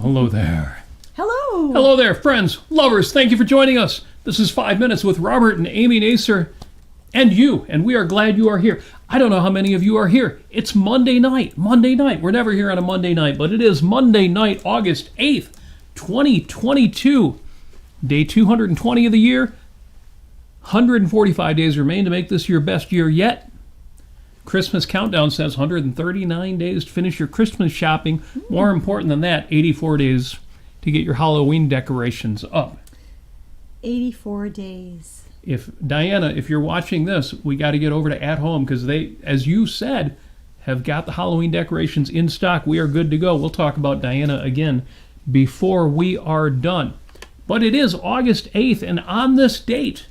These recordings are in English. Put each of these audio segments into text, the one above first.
Hello there. Hello. Hello there, friends, lovers. Thank you for joining us. This is 5 Minutes with Robert and Amy Nasir and you, and we are glad you are here. I don't know how many of you are here. It's Monday night. Monday night. We're never here on a Monday night, but it is Monday night, August 8th, 2022. Day 220 of the year. 145 days remain to make this your best year yet. Christmas countdown says 139 days to finish your Christmas shopping. More important than that, 84 days to get your Halloween decorations up. 84 days. If Diana, if you're watching this, we got to get over to At Home because they, as you said, have got the Halloween decorations in stock. We are good to go. We'll talk about Diana again before we are done. But it is August 8th, and on this date,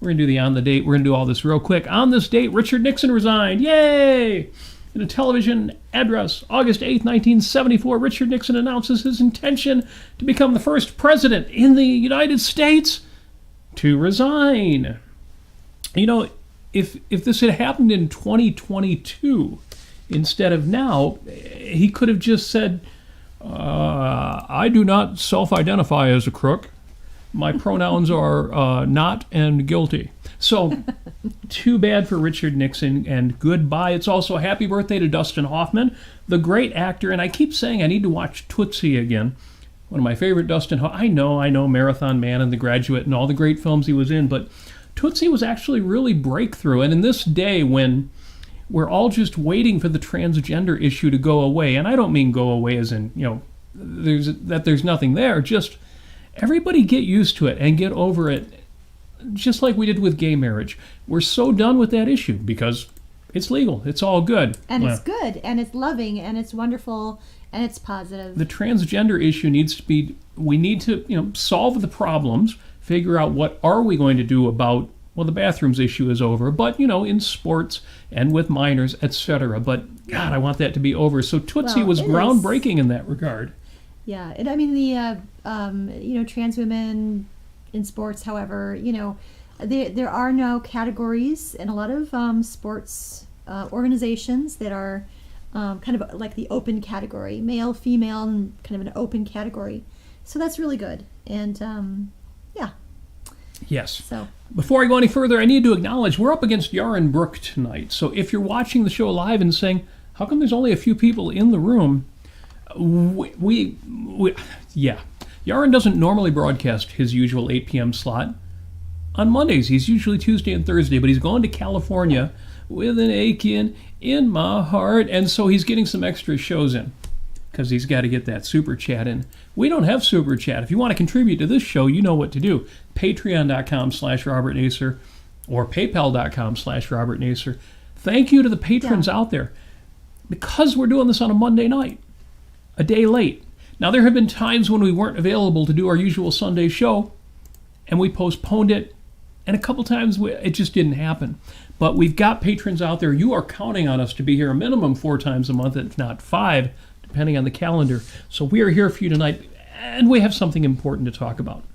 we're going to do the on the date. We're going to do all this real quick. On this date, Richard Nixon resigned. Yay! In a television address, August 8th, 1974, Richard Nixon announces his intention to become the first president in the United States to resign. You know, if this had happened in 2022 instead of now, he could have just said, I do not self-identify as a crook. My pronouns are not and guilty. So, too bad for Richard Nixon, and goodbye. It's also a happy birthday to Dustin Hoffman, the great actor. And I keep saying I need to watch Tootsie again. One of my favorite Dustin Hoffman. I know, Marathon Man and The Graduate and all the great films he was in. But Tootsie was actually really breakthrough. And in this day when we're all just waiting for the transgender issue to go away, and I don't mean go away as in, there's nothing there, just everybody get used to it and get over it, just like we did with gay marriage. We're so done with that issue because it's legal. It's all good. And it's good, and it's loving, and it's wonderful, and it's positive. The transgender issue needs to be, we need to, solve the problems, figure out what are we going to do about, well, the bathrooms issue is over, but, in sports and with minors, etc. But, God, I want that to be over. So Tootsie was groundbreaking in that regard. Yeah, and I mean trans women in sports, however, there are now categories in a lot of sports organizations that are kind of like the open category, male, female, and kind of an open category. So that's really good, and yeah. Yes. So before I go any further, I need to acknowledge we're up against Yaron Brook tonight. So if you're watching the show live and saying, how come there's only a few people in the room? Yaron doesn't normally broadcast his usual 8 p.m. slot on Mondays. He's usually Tuesday and Thursday, but he's gone to California with an aching in my heart, and so he's getting some extra shows in because he's got to get that super chat in. We don't have super chat. If you want to contribute to this show, you know what to do. Patreon.com/Robert Nasir or PayPal.com/Robert Nasir. Thank you to the patrons out there because we're doing this on a Monday night. A day late. Now, there have been times when we weren't available to do our usual Sunday show, and we postponed it, and a couple times it just didn't happen. But we've got patrons out there. You are counting on us to be here a minimum 4 times a month, if not 5, depending on the calendar. So we are here for you tonight, and we have something important to talk about.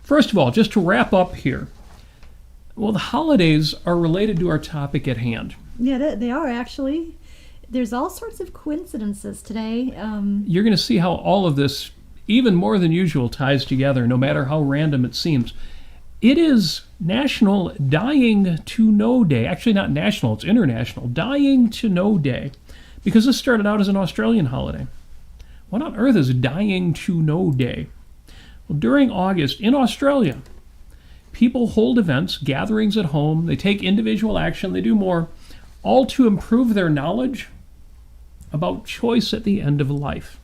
First of all, just to wrap up here, well, the holidays are related to our topic at hand. Yeah, they are actually. There's all sorts of coincidences today. You're going to see how all of this, even more than usual, ties together, no matter how random it seems. It is National Dying to Know Day. Actually, not national, it's international. Dying to Know Day. Because this started out as an Australian holiday. What on earth is Dying to Know Day? Well, during August, in Australia, people hold events, gatherings at home. They take individual action. They do more, all to improve their knowledge about choice at the end of life.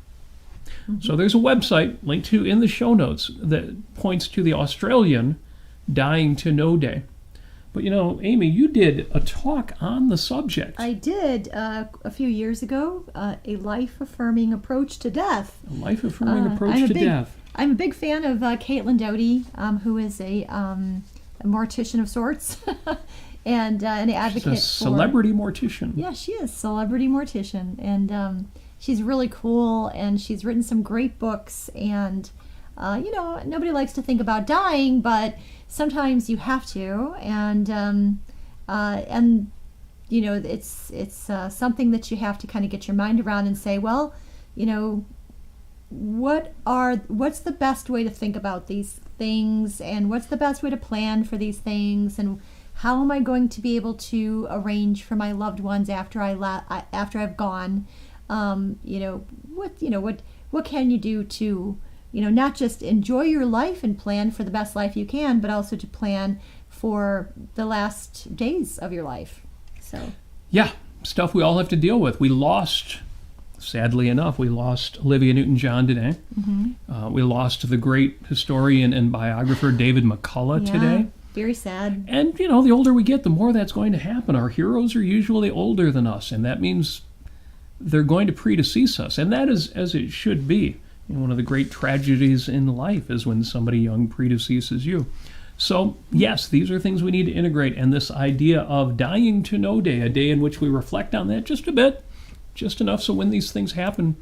Mm-hmm. So there's a website linked to in the show notes that points to the Australian Dying to Know Day. But Amy, you did a talk on the subject. I did a few years ago, a life-affirming approach to death. A life-affirming approach to death. I'm a big fan of Caitlin Doughty, who is a mortician of sorts, and an advocate. She's a celebrity mortician. Yeah, she is celebrity mortician, and she's really cool, and she's written some great books. And nobody likes to think about dying, but sometimes you have to, and it's something that you have to kind of get your mind around and say, well, what's the best way to think about these things, and what's the best way to plan for these things, and how am I going to be able to arrange for my loved ones after after I've gone? What can you do to not just enjoy your life and plan for the best life you can, but also to plan for the last days of your life. So yeah, stuff we all have to deal with. Sadly enough, we lost Olivia Newton-John today. Mm-hmm. We lost the great historian and biographer David McCullough today. Very sad. And, the older we get, the more that's going to happen. Our heroes are usually older than us, and that means they're going to predecease us. And that is as it should be. One of the great tragedies in life is when somebody young predeceases you. So, yes, these are things we need to integrate. And this idea of dying to know day, a day in which we reflect on that just a bit, just enough so when these things happen,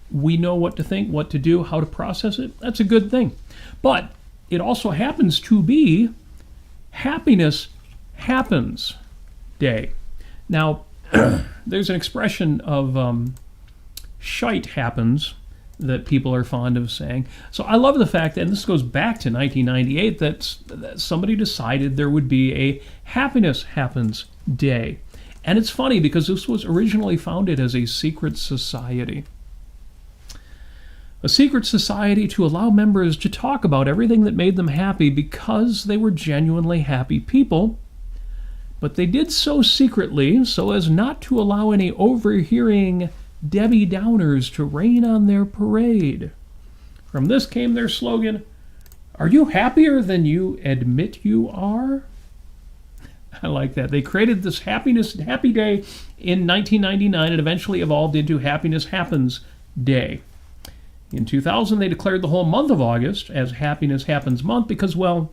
we know what to think, what to do, how to process it. That's a good thing. But it also happens to be Happiness Happens Day. Now, there's an expression of shite happens that people are fond of saying. So I love the fact that, and this goes back to 1998, that somebody decided there would be a Happiness Happens Day. And it's funny because this was originally founded as a secret society. A secret society to allow members to talk about everything that made them happy because they were genuinely happy people. But they did so secretly so as not to allow any overhearing Debbie Downers to rain on their parade. From this came their slogan, "Are you happier than you admit you are?" I like that. They created this Happy Day in 1999 and eventually evolved into Happiness Happens Day. In 2000, they declared the whole month of August as Happiness Happens Month because, well,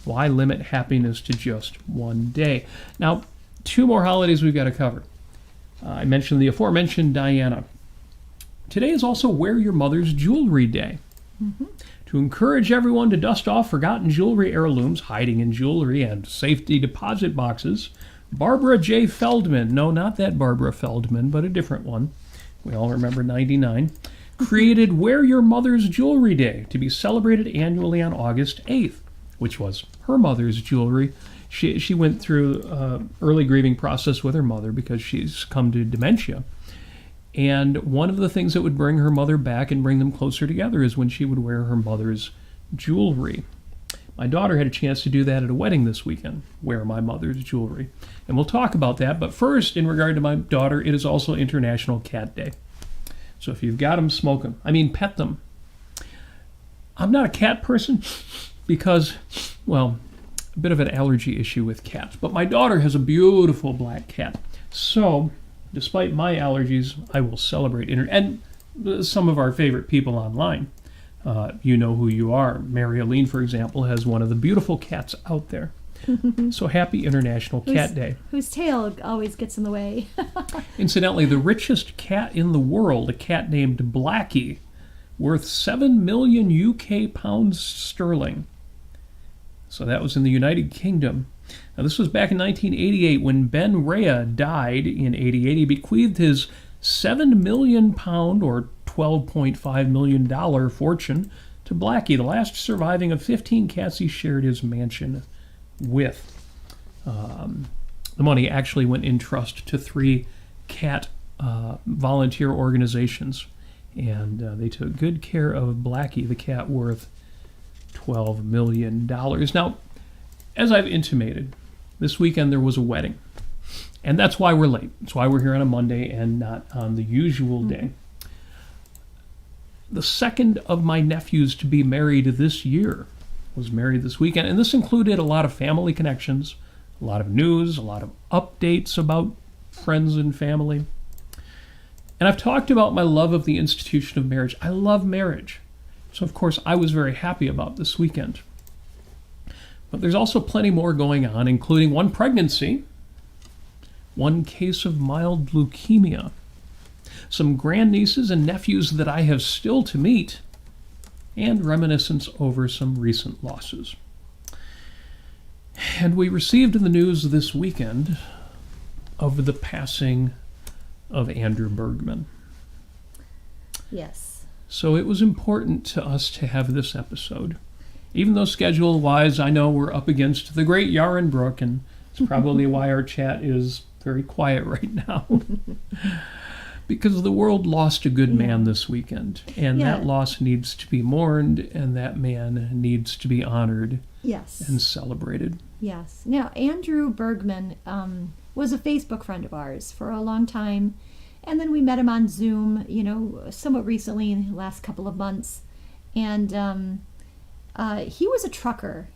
why limit happiness to just one day? Now, two more holidays we've got to cover. I mentioned the aforementioned Diana. Today is also Wear Your Mother's Jewelry Day. Mm-hmm. To encourage everyone to dust off forgotten jewelry heirlooms hiding in jewelry and safety deposit boxes, Barbara J. Feldman, no, not that Barbara Feldman, but a different one, we all remember 99, created Wear Your Mother's Jewelry Day to be celebrated annually on August 8th, which was her mother's jewelry. She went through an early grieving process with her mother because she's come to dementia. And one of the things that would bring her mother back and bring them closer together is when she would wear her mother's jewelry. My daughter had a chance to do that at a wedding this weekend, wear my mother's jewelry. And we'll talk about that. But first, in regard to my daughter, it is also International Cat Day. So if you've got them, smoke them. I mean, pet them. I'm not a cat person because, well, a bit of an allergy issue with cats. But my daughter has a beautiful black cat. So, despite my allergies, I will celebrate. And some of our favorite people online, you know who you are. Mary Aline, for example, has one of the beautiful cats out there. So happy International Cat Day. Whose tail always gets in the way. Incidentally, the richest cat in the world, a cat named Blackie, worth 7 million UK pounds sterling. So that was in the United Kingdom. Now this was back in 1988 when Ben Rea died in 88. He bequeathed his 7 million pound or $12.5 million fortune to Blackie, the last surviving of 15 cats he shared his mansion with. The money actually went in trust to 3 cat volunteer organizations, and they took good care of Blackie, the cat worth $12 million. Now, as I've intimated, this weekend there was a wedding, and that's why we're late. That's why we're here on a Monday and not on the usual day. The second of my nephews to be married this year was married this weekend, and this included a lot of family connections, a lot of news, a lot of updates about friends and family. And I've talked about my love of the institution of marriage. I love marriage. So, of course, I was very happy about this weekend. But there's also plenty more going on, including one pregnancy, one case of mild leukemia, some grandnieces and nephews that I have still to meet, and reminiscence over some recent losses. And we received the news this weekend of the passing of Andrew Bergman. Yes. So it was important to us to have this episode. Even though schedule-wise, I know we're up against the great Yarren Brook, and it's probably why our chat is very quiet right now. Because the world lost a good man this weekend, and that loss needs to be mourned, and that man needs to be honored and celebrated. Yes. Now, Andrew Bergman was a Facebook friend of ours for a long time, and then we met him on Zoom, somewhat recently in the last couple of months, and he was a trucker.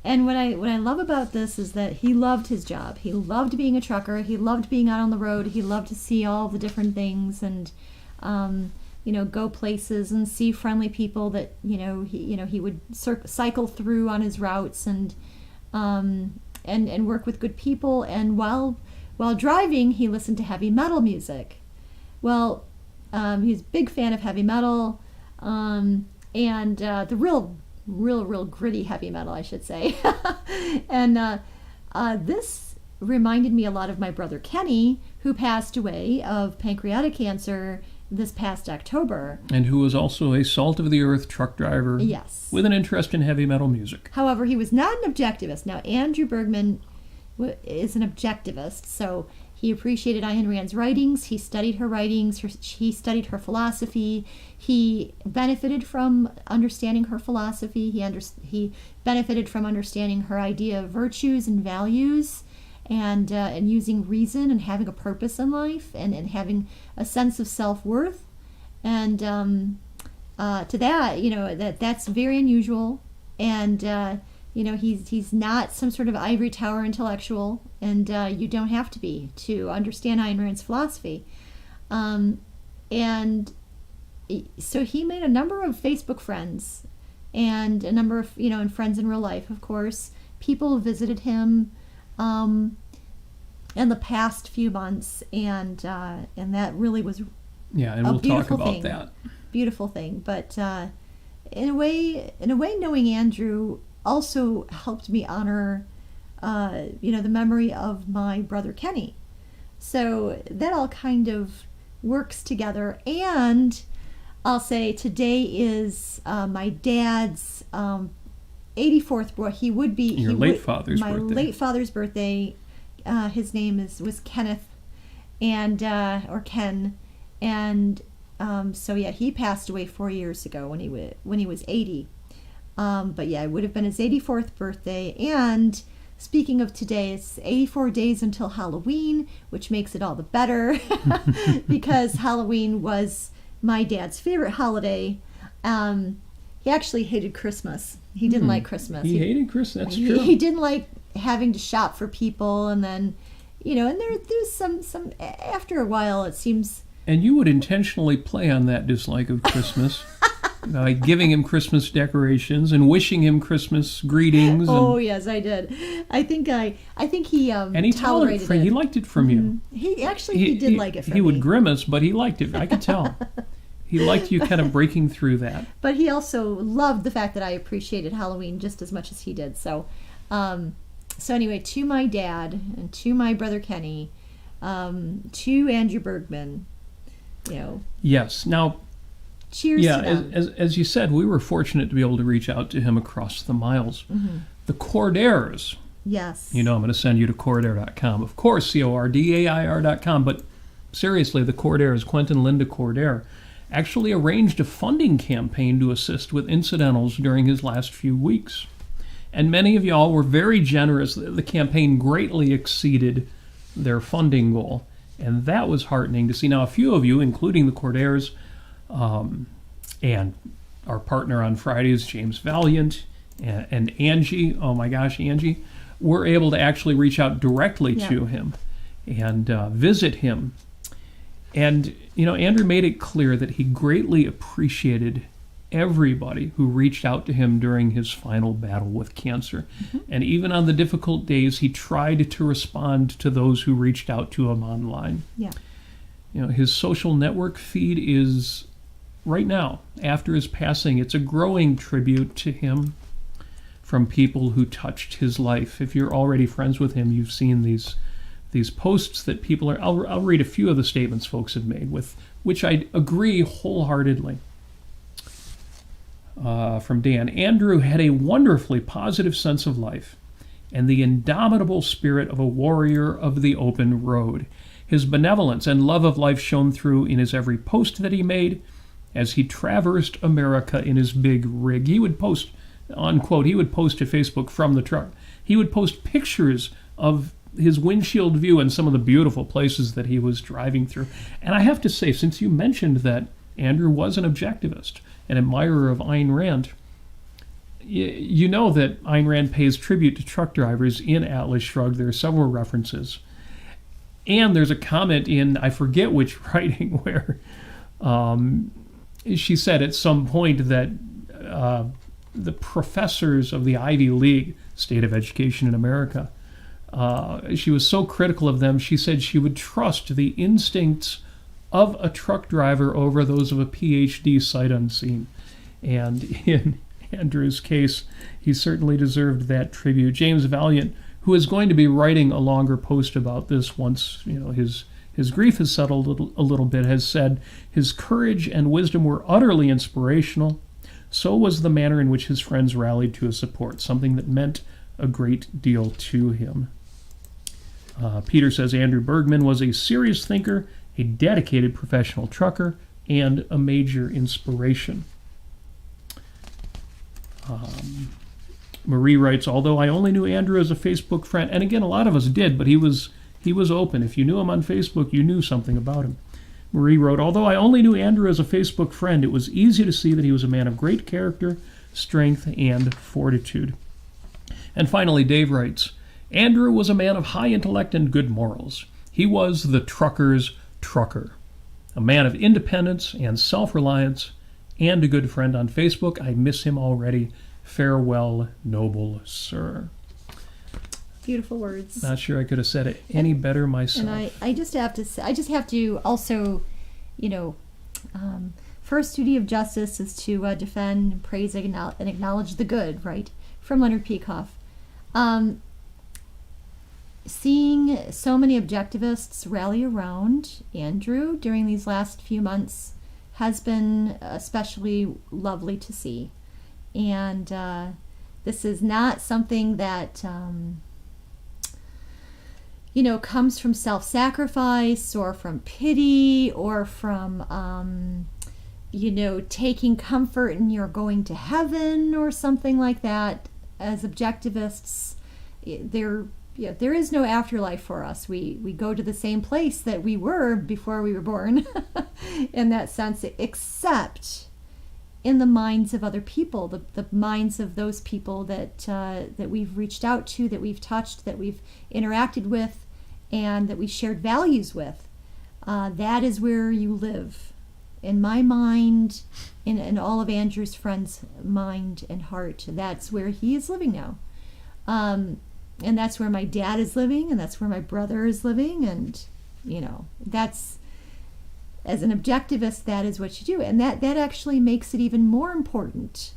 And what I love about this is that he loved his job. He loved being a trucker. He loved being out on the road. He loved to see all the different things and, go places and see friendly people that, he would cycle through on his routes and work with good people. And while driving, he listened to heavy metal music. Well, he's a big fan of heavy metal, and the real gritty heavy metal, I should say. And this reminded me a lot of my brother Kenny, who passed away of pancreatic cancer this past October. And who was also a salt-of-the-earth truck driver. Yes. With an interest in heavy metal music. However, he was not an objectivist. Now, Andrew Bergman is an objectivist, so he appreciated Ayn Rand's writings. He studied her writings. He studied her philosophy. He benefited from understanding her philosophy. He benefited from understanding her idea of virtues and values, and using reason and having a purpose in life, and having a sense of self-worth. And to that, that's very unusual. And he's not some sort of ivory tower intellectual, and you don't have to be to understand Ayn Rand's philosophy. And so he made a number of Facebook friends, and a number of and friends in real life, of course. People visited him in the past few months, and that really was and we'll talk about that. Beautiful thing, but in a way, knowing Andrew also helped me honor, the memory of my brother Kenny. So that all kind of works together. And I'll say today is my dad's 84th birthday. He would be your late father's birthday. My late father's birthday. His name was Kenneth, and or Ken, and so he passed away 4 years ago when he was 80. But it would have been his 84th birthday. And speaking of today, it's 84 days until Halloween, which makes it all the better because Halloween was my dad's favorite holiday. He actually hated Christmas. He didn't like Christmas. He hated Christmas. That's true. He didn't like having to shop for people, and then, and there's some after a while it seems. And you would intentionally play on that dislike of Christmas. By giving him Christmas decorations and wishing him Christmas greetings. Yes, I did. I think he and he tolerated it. He liked it from you. He did like it from me. He would grimace, but he liked it. I could tell. He liked you kind of breaking through that. But he also loved the fact that I appreciated Halloween just as much as he did. So anyway, to my dad and to my brother Kenny, to Andrew Bergman, Yes. Now, cheers to them. As you said, we were fortunate to be able to reach out to him across the miles. Mm-hmm. The Cordaires. Yes. I'm going to send you to cordair.com. Of course, CORDAIR.com. But seriously, the Cordaires, Quentin Linda Cordaire, actually arranged a funding campaign to assist with incidentals during his last few weeks. And many of y'all were very generous. The campaign greatly exceeded their funding goal. And that was heartening to see. Now, a few of you, including the Cordaires, and our partner on Fridays, James Valiant, and Angie, oh my gosh, Angie, were able to actually reach out directly to him and visit him. And, Andrew made it clear that he greatly appreciated everybody who reached out to him during his final battle with cancer. And even on the difficult days, he tried to respond to those who reached out to him online. Yeah. His social network feed is, right now, after his passing, it's a growing tribute to him from people who touched his life. If you're already friends with him, you've seen these posts that people are... I'll read a few of the statements folks have made, with which I agree wholeheartedly. From Dan, Andrew had a wonderfully positive sense of life and the indomitable spirit of a warrior of the open road. His benevolence and love of life shone through in his every post that he made as he traversed America in his big rig. He would post, unquote, he would post to Facebook from the truck. He would post pictures of his windshield view and some of the beautiful places that he was driving through. And I have to say, since you mentioned that Andrew was an objectivist, an admirer of Ayn Rand, you know that Ayn Rand pays tribute to truck drivers in Atlas Shrugged. There are several references. And there's a comment in, I forget which writing, where she said at some point that the professors of the Ivy League, state of education in America, she was so critical of them, she said she would trust the instincts of a truck driver over those of a PhD sight unseen. And in Andrew's case, he certainly deserved that tribute. James Valiant, who is going to be writing a longer post about this once his grief has settled a little bit, has said his courage and wisdom were utterly inspirational. So was the manner in which his friends rallied to his support, something that meant a great deal to him. Peter says Andrew Bergman was a serious thinker, a dedicated professional trucker, and a major inspiration. Marie writes, although I only knew Andrew as a Facebook friend, and again, a lot of us did, but he was open. If you knew him on Facebook, you knew something about him. Marie wrote, although I only knew Andrew as a Facebook friend, it was easy to see that he was a man of great character, strength, and fortitude. And finally, Dave writes, Andrew was a man of high intellect and good morals. He was the trucker's trucker, a man of independence and self-reliance, and a good friend on Facebook. I miss him already. Farewell, noble sir. Beautiful words. Not sure I could have said it any better myself. And I just have to say, I just have to also, first duty of justice is to defend, praise, and acknowledge the good, right? From Leonard Peikoff. Seeing so many objectivists rally around Andrew during these last few months has been especially lovely to see. And this is not something that, comes from self-sacrifice or from pity or from, taking comfort in your going to heaven or something like that. As objectivists, there is no afterlife for us. We go to the same place that we were before we were born, in that sense, except in the minds of other people, the minds of those people that we've reached out to, that we've touched, that we've interacted with, and that we shared values with. That is where you live. In my mind, in all of Andrew's friends' mind and heart, that's where he is living now. And that's where my dad is living, and that's where my brother is living, and, that's, as an objectivist, that is what you do. And that actually makes it even more important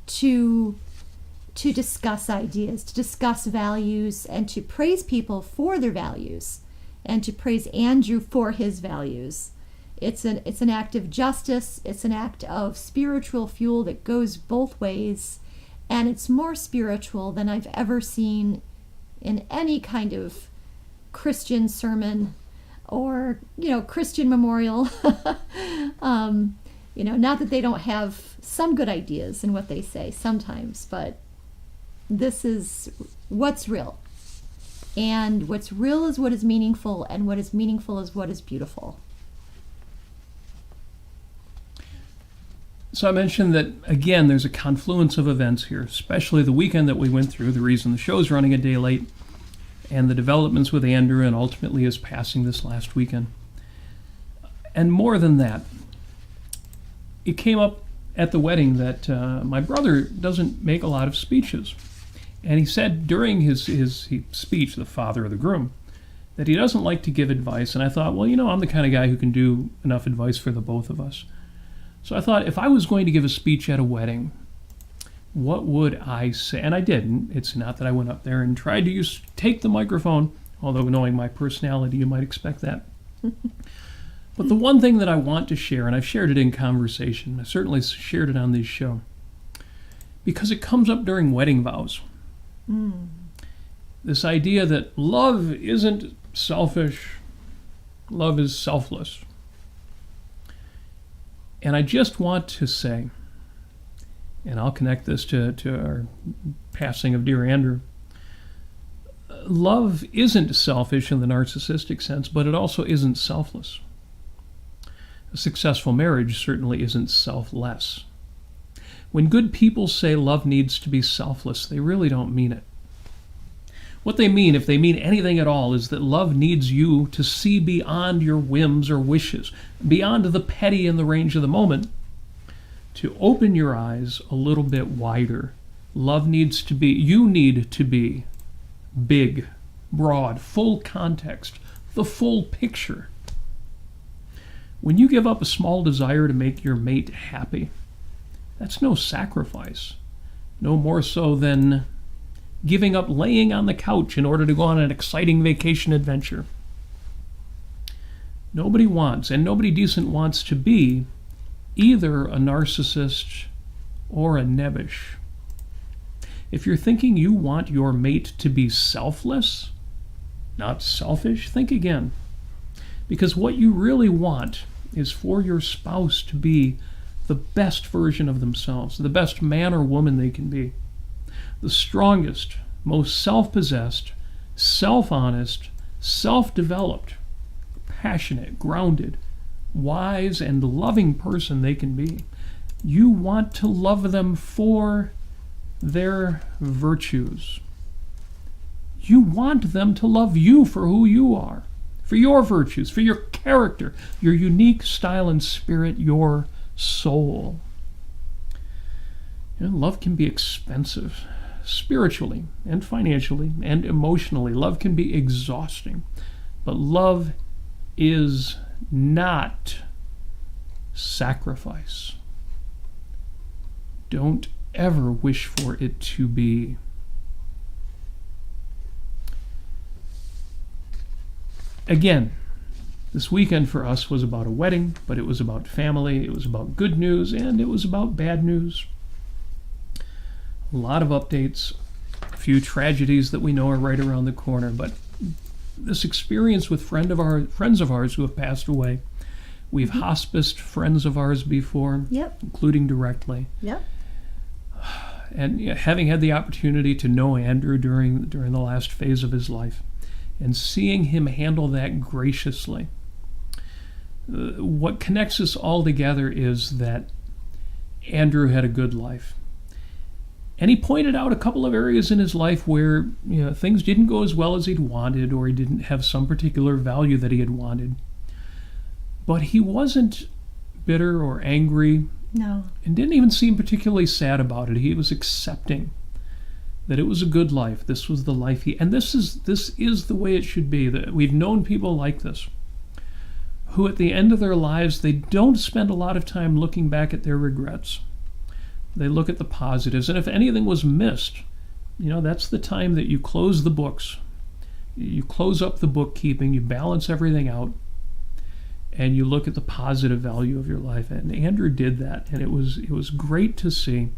to discuss ideas, to discuss values, and to praise people for their values, and to praise Andrew for his values. It's an act of justice. It's an act of spiritual fuel that goes both ways, and it's more spiritual than I've ever seen in any kind of Christian sermon or, Christian memorial. Not that they don't have some good ideas in what they say sometimes, but this is what's real. And what's real is what is meaningful, and what is meaningful is what is beautiful. So I mentioned that, again, there's a confluence of events here, especially the weekend that we went through, the reason the show's running a day late, and the developments with Andrew, and ultimately his passing this last weekend. And more than that, it came up at the wedding that my brother doesn't make a lot of speeches. And he said during his speech, the father of the groom, that he doesn't like to give advice. And I thought, well, I'm the kind of guy who can do enough advice for the both of us. So I thought, if I was going to give a speech at a wedding, what would I say? And I didn't. It's not that I went up there and tried to take the microphone, although knowing my personality, you might expect that. But the one thing that I want to share, and I've shared it in conversation, I certainly shared it on this show, because it comes up during wedding vows. This idea that love isn't selfish, love is selfless. And I just want to say, and I'll connect this to our passing of dear Andrew, love isn't selfish in the narcissistic sense, but it also isn't selfless. A successful marriage certainly isn't selfless. When good people say love needs to be selfless, they really don't mean it. What they mean, if they mean anything at all, is that love needs you to see beyond your whims or wishes, beyond the petty in the range of the moment, to open your eyes a little bit wider. Love needs to be, you need to be big, broad, full context, the full picture. When you give up a small desire to make your mate happy, that's no sacrifice, no more so than giving up laying on the couch in order to go on an exciting vacation adventure. Nobody wants, and nobody decent wants to be, either a narcissist or a nebbish. If you're thinking you want your mate to be selfless, not selfish, think again. Because what you really want is for your spouse to be the best version of themselves, the best man or woman they can be. The strongest, most self-possessed, self-honest, self-developed, passionate, grounded, wise, and loving person they can be. You want to love them for their virtues. You want them to love you for who you are, for your virtues, for your character, your unique style and spirit, your soul. Love can be expensive, spiritually and financially and emotionally. Love can be exhausting, but love is not sacrifice. Don't ever wish for it to be. Again, this weekend for us was about a wedding, but it was about family, it was about good news, and it was about bad news. A lot of updates, a few tragedies that we know are right around the corner, but this experience with friends of ours who have passed away. We've hospiced friends of ours before, including directly. And having had the opportunity to know Andrew during the last phase of his life, and seeing him handle that graciously. What connects us all together is that Andrew had a good life. And he pointed out a couple of areas in his life where things didn't go as well as he'd wanted, or he didn't have some particular value that he had wanted. But he wasn't bitter or angry. No. And didn't even seem particularly sad about it. He was accepting that it was a good life. This was the life and this is the way it should be. That we've known people like this, who at the end of their lives, they don't spend a lot of time looking back at their regrets. They look at the positives, and if anything was missed, that's the time that you close the books. You close up the bookkeeping, you balance everything out, and you look at the positive value of your life. And Andrew did that, and it was great to see.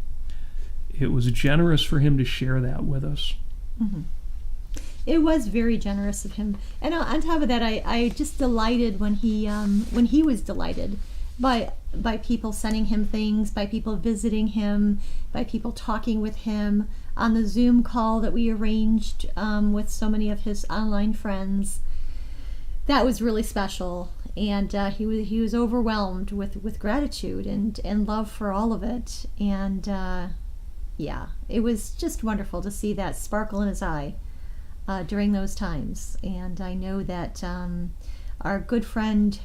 It was generous for him to share that with us. Mm-hmm. It was very generous of him. And on top of that, I just delighted when he was delighted by people sending him things, by people visiting him, by people talking with him on the Zoom call that we arranged with so many of his online friends. That was really special. And he was overwhelmed with gratitude and love for all of it. And yeah, it was just wonderful to see that sparkle in his eye during those times. And I know that our good friend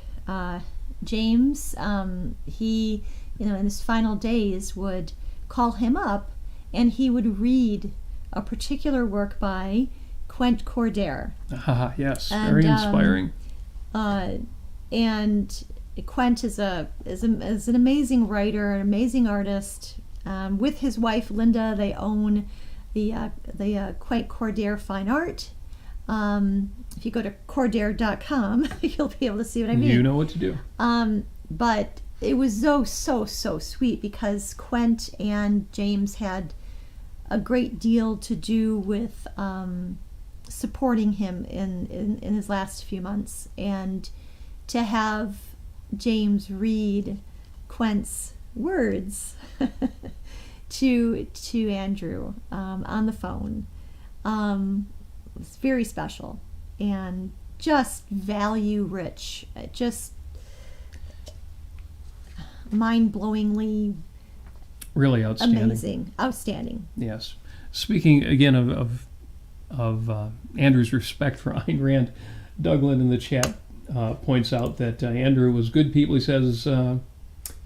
James, he, in his final days would call him up, and he would read a particular work by Quent Cordair. Yes, very inspiring. And Quent is an amazing writer, an amazing artist. With his wife Linda, they own the Quent Cordair Fine Art. If you go to cordair.com, you'll be able to see what I mean. You know what to do. But it was so sweet, because Quent and James had a great deal to do with supporting him in his last few months, and to have James read Quent's words to Andrew on the phone was very special and just value rich, just mind-blowingly really outstanding. Yes. Speaking again of Andrew's respect for Ayn Rand, Douglas in the chat points out that Andrew was good people. He says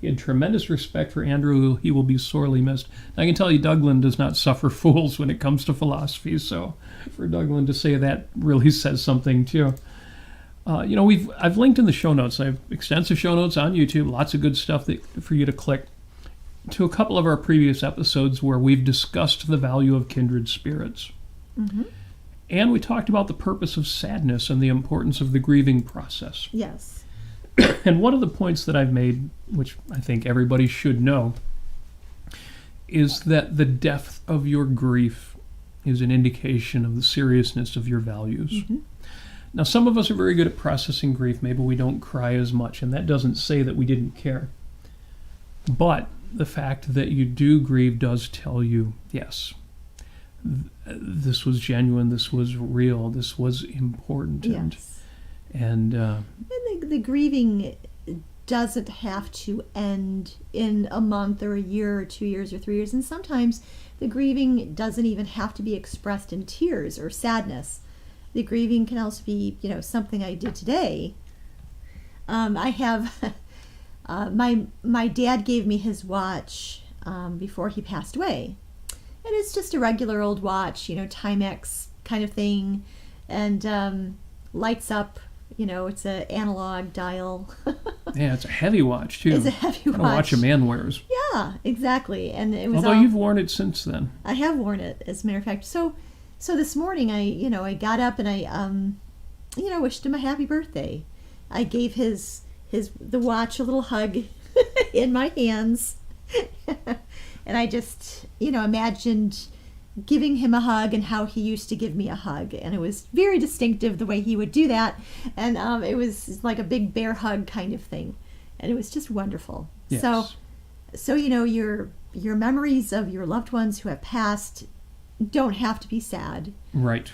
he had tremendous respect for Andrew. He will be sorely missed. I can tell you Douglas does not suffer fools when it comes to philosophy, so for Douglas to say that really says something too. I've linked in the show notes. I have extensive show notes on YouTube, lots of good stuff for you to click, to a couple of our previous episodes where we've discussed the value of kindred spirits. Mm-hmm. And we talked about the purpose of sadness and the importance of the grieving process. Yes. And one of the points that I've made, which I think everybody should know, is that the depth of your grief is an indication of the seriousness of your values. Mm-hmm. Now, some of us are very good at processing grief. Maybe we don't cry as much, and that doesn't say that we didn't care. But the fact that you do grieve does tell you, yes, this was genuine, this was real, this was important. Yes. And the grieving doesn't have to end in a month or a year or 2 years or 3 years. And sometimes the grieving doesn't even have to be expressed in tears or sadness. The grieving can also be, something I did today. I have, my dad gave me his watch before he passed away. And it's just a regular old watch, Timex kind of thing. And lights up, it's an analog dial. Yeah, it's a heavy watch, too. It's a heavy watch. Kind of watch a man wears. Yeah, exactly. And it was Although you've worn it since then. I have worn it, as a matter of fact. So this morning I got up and I wished him a happy birthday. I gave the watch a little hug in my hands. And I just, imagined giving him a hug and how he used to give me a hug. And it was very distinctive the way he would do that. And it was like a big bear hug kind of thing. And it was just wonderful. Yes. So your memories of your loved ones who have passed don't have to be sad. Right.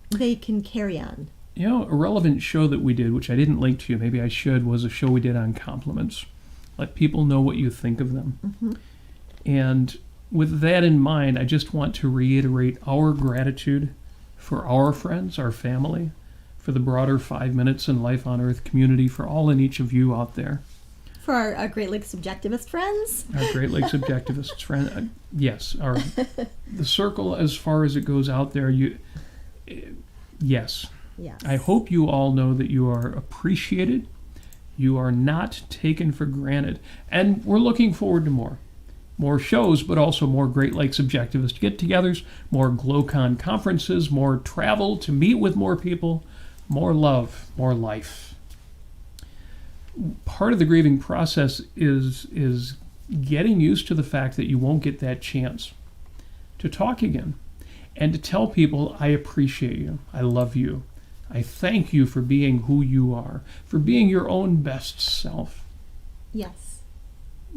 They can carry on. A relevant show that we did, which I didn't link to you, maybe I should, was a show we did on compliments. Let people know what you think of them. Mm-hmm. And with that in mind, I just want to reiterate our gratitude for our friends, our family, for the broader 5 Minutes in Life on Earth community, for all and each of you out there. For our Great Lakes Subjectivist friends. Our Great Lakes Subjectivist friends. Yes. The circle, as far as it goes out there, yes. Yes. I hope you all know that you are appreciated. You are not taken for granted. And we're looking forward to more shows, but also more Great Lakes Subjectivist get-togethers, more GLOCon conferences, more travel to meet with more people, more love, more life. Part of the grieving process is getting used to the fact that you won't get that chance to talk again and to tell people, I appreciate you, I love you, I thank you for being who you are, for being your own best self. Yes.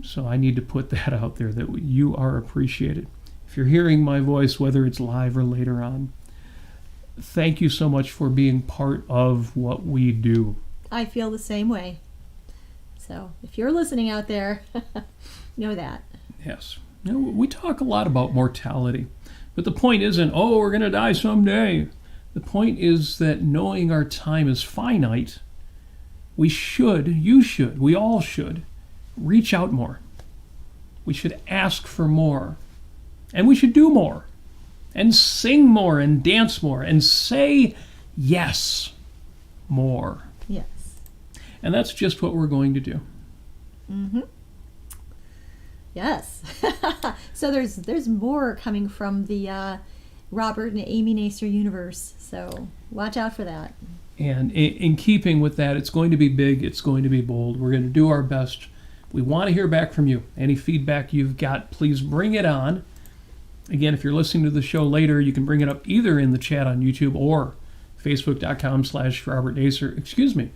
So I need to put that out there, that you are appreciated. If you're hearing my voice, whether it's live or later on, thank you so much for being part of what we do. I feel the same way. So if you're listening out there, know that. Yes. We talk a lot about mortality, but the point isn't, oh, we're going to die someday. The point is that knowing our time is finite, we all should reach out more. We should ask for more. And we should do more. And sing more and dance more and say yes more. Yes. And that's just what we're going to do. Mm-hmm. Yes. So there's more coming from the Robert and Amy Nasir universe. So watch out for that. And in keeping with that, it's going to be big. It's going to be bold. We're going to do our best. We want to hear back from you. Any feedback you've got, please bring it on. Again, if you're listening to the show later, you can bring it up either in the chat on YouTube or Facebook.com/Robert Nasir. Excuse me,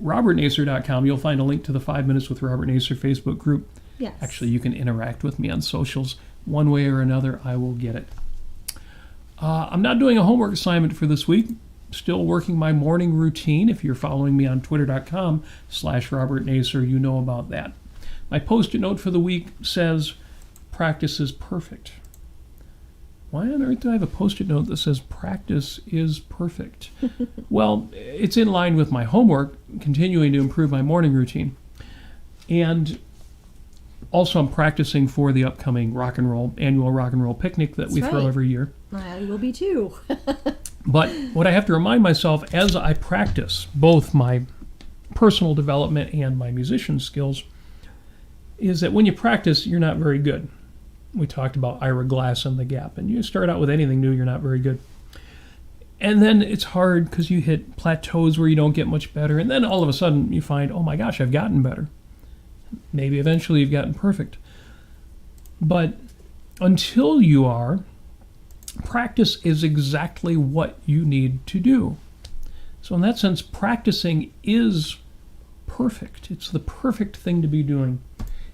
RobertNasir.com. You'll find a link to the 5 Minutes with Robert Nasir Facebook group. Yes. Actually, you can interact with me on socials. One way or another, I will get it. I'm not doing a homework assignment for this week. Still working my morning routine. If you're following me on Twitter.com/Robert Nasir, you know about that. My post-it note for the week says, practice is perfect. Why on earth do I have a post-it note that says practice is perfect? Well, it's in line with my homework, continuing to improve my morning routine. And also I'm practicing for the upcoming annual rock and roll picnic that we throw every year. I will be too. But what I have to remind myself as I practice both my personal development and my musician skills is that when you practice, you're not very good. We talked about Ira Glass and The Gap, and you start out with anything new, you're not very good. And then it's hard because you hit plateaus where you don't get much better, and then all of a sudden you find, oh my gosh, I've gotten better. Maybe eventually you've gotten perfect. But until you are, practice is exactly what you need to do. So in that sense, practicing is perfect. It's the perfect thing to be doing.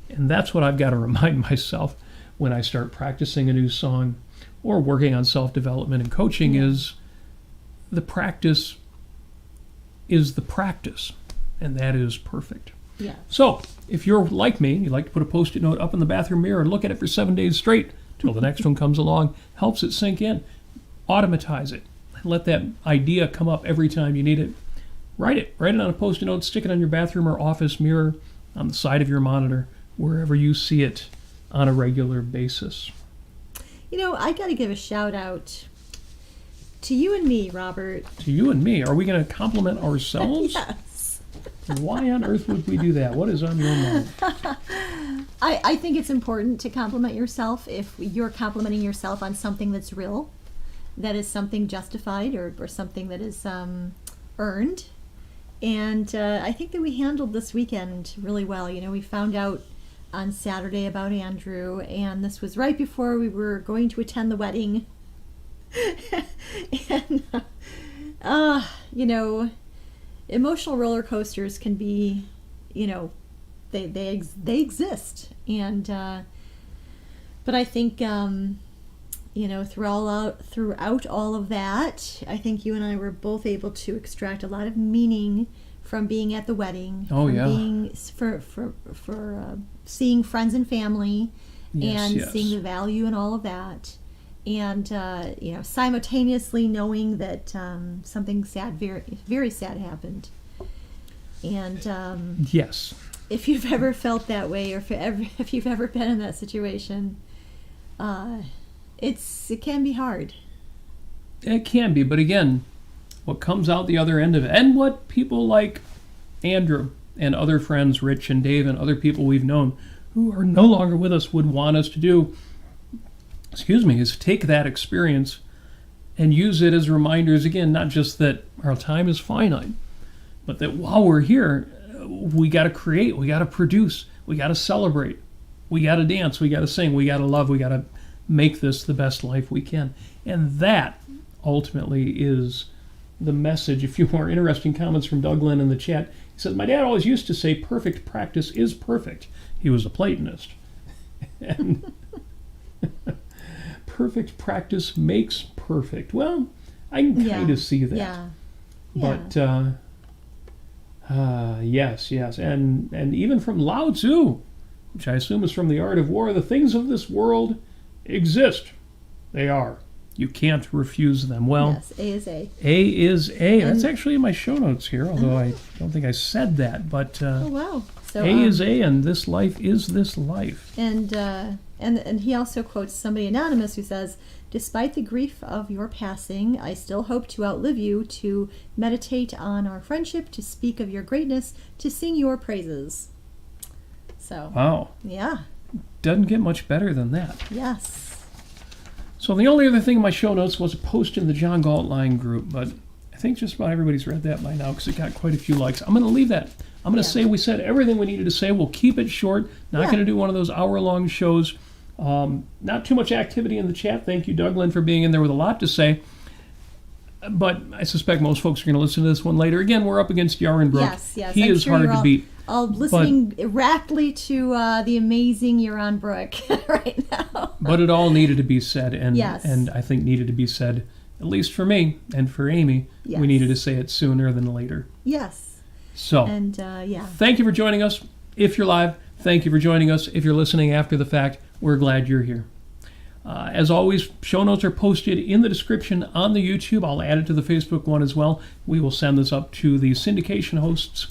And that's what I've got to remind myself when I start practicing a new song or working on self-development and coaching is the practice is the practice, and that is perfect. Yeah. So if you're like me, you like to put a post-it note up in the bathroom mirror and look at it for 7 days straight till the next one comes along, helps it sink in. Automatize it. Let that idea come up every time you need it. Write it on a post-it note, stick it on your bathroom or office mirror, on the side of your monitor, wherever you see it on a regular basis. You know, I got to give a shout out to you and me, Robert. To you and me? Are we going to compliment ourselves? Yes. Why on earth would we do that? What is on your mind? I think it's important to compliment yourself if you're complimenting yourself on something that's real, that is something justified or something that is earned. And I think that we handled this weekend really well. You know, we found out on Saturday about Andrew, and this was right before we were going to attend the wedding. And, you know, emotional roller coasters can be, you know, they exist. And, but I think, you know, throughout all of that, I think you and I were both able to extract a lot of meaning from being at the wedding. Oh, yeah. For seeing friends and family, and seeing the value in all of that, and you know, simultaneously knowing that something sad, very very sad, happened. And yes, if you've ever felt that way, or if you've ever been in that situation, it can be hard. It can be, but again, what comes out the other end of it, and what people like Andrew and other friends, Rich and Dave and other people we've known who are no longer with us would want us to do, is take that experience and use it as reminders, again, not just that our time is finite, but that while we're here, we got to create, we got to produce, we got to celebrate, we got to dance, we got to sing, we got to love, we got to make this the best life we can. And that ultimately is the message. A few more interesting comments from Doug Lynn in the chat. He says, my dad always used to say perfect practice is perfect. He was a Platonist. And perfect practice makes perfect. Well, I can kind of see that. Yeah. But Yes, and even from Lao Tzu, which I assume is from The Art of War, the things of this world exist. They are. You can't refuse them. Well, Yes, A is A. A is A. And- That's actually in my show notes here, although I don't think I said that. But Oh, wow. So, A is A, and this life is this life. And he also quotes somebody anonymous who says, "Despite the grief of your passing, I still hope to outlive you, to meditate on our friendship, to speak of your greatness, to sing your praises." So, Wow. yeah, Doesn't get much better than that. yes. So the only other thing in my show notes was a post in the John Galt line group, but I think just about everybody's read that by now because it got quite a few likes. I'm going to leave that. I'm going to say we said everything we needed to say. We'll keep it short. Not going to do one of those hour-long shows. Not too much activity in the chat. Thank you, Doug Lynn, for being in there with a lot to say. But I suspect most folks are going to listen to this one later. Again, we're up against Yaron Brook. Yes. He I'm is sure hard you're to beat. all listening raptly to the amazing Yaron Brook right now. But it all needed to be said, and Yes. and I think needed to be said, at least for me and for Amy. Yes. We needed to say it sooner than later. Yes. So, And thank you for joining us. If you're live, thank you for joining us. If you're listening after the fact, we're glad you're here. As always, show notes are posted in the description on the YouTube. I'll add it to the Facebook one as well. We will send this up to the syndication hosts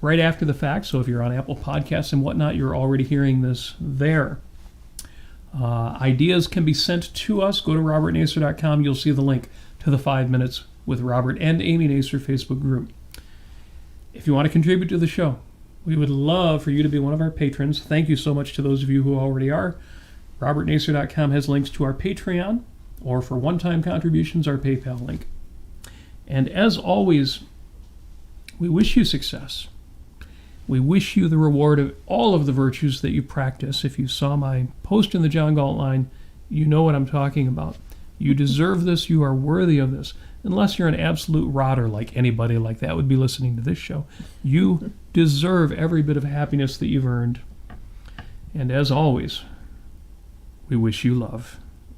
right after the fact. So if you're on Apple Podcasts and whatnot, you're already hearing this there. Ideas can be sent to us. Go to robertnasir.com. You'll see the link to the 5 Minutes with Robert and Amy Nasir Facebook group. If you want to contribute to the show, we would love for you to be one of our patrons. Thank you so much to those of you who already are. robertnasir.com has links to our Patreon, or for one-time contributions, our PayPal link. And as always, we wish you success. We wish you the reward of all of the virtues that you practice. If you saw my post in the John Galt line, you know what I'm talking about. You deserve this. You are worthy of this. Unless you're an absolute rotter like anybody like that would be listening to this show. You deserve every bit of happiness that you've earned. And as always, we wish you love.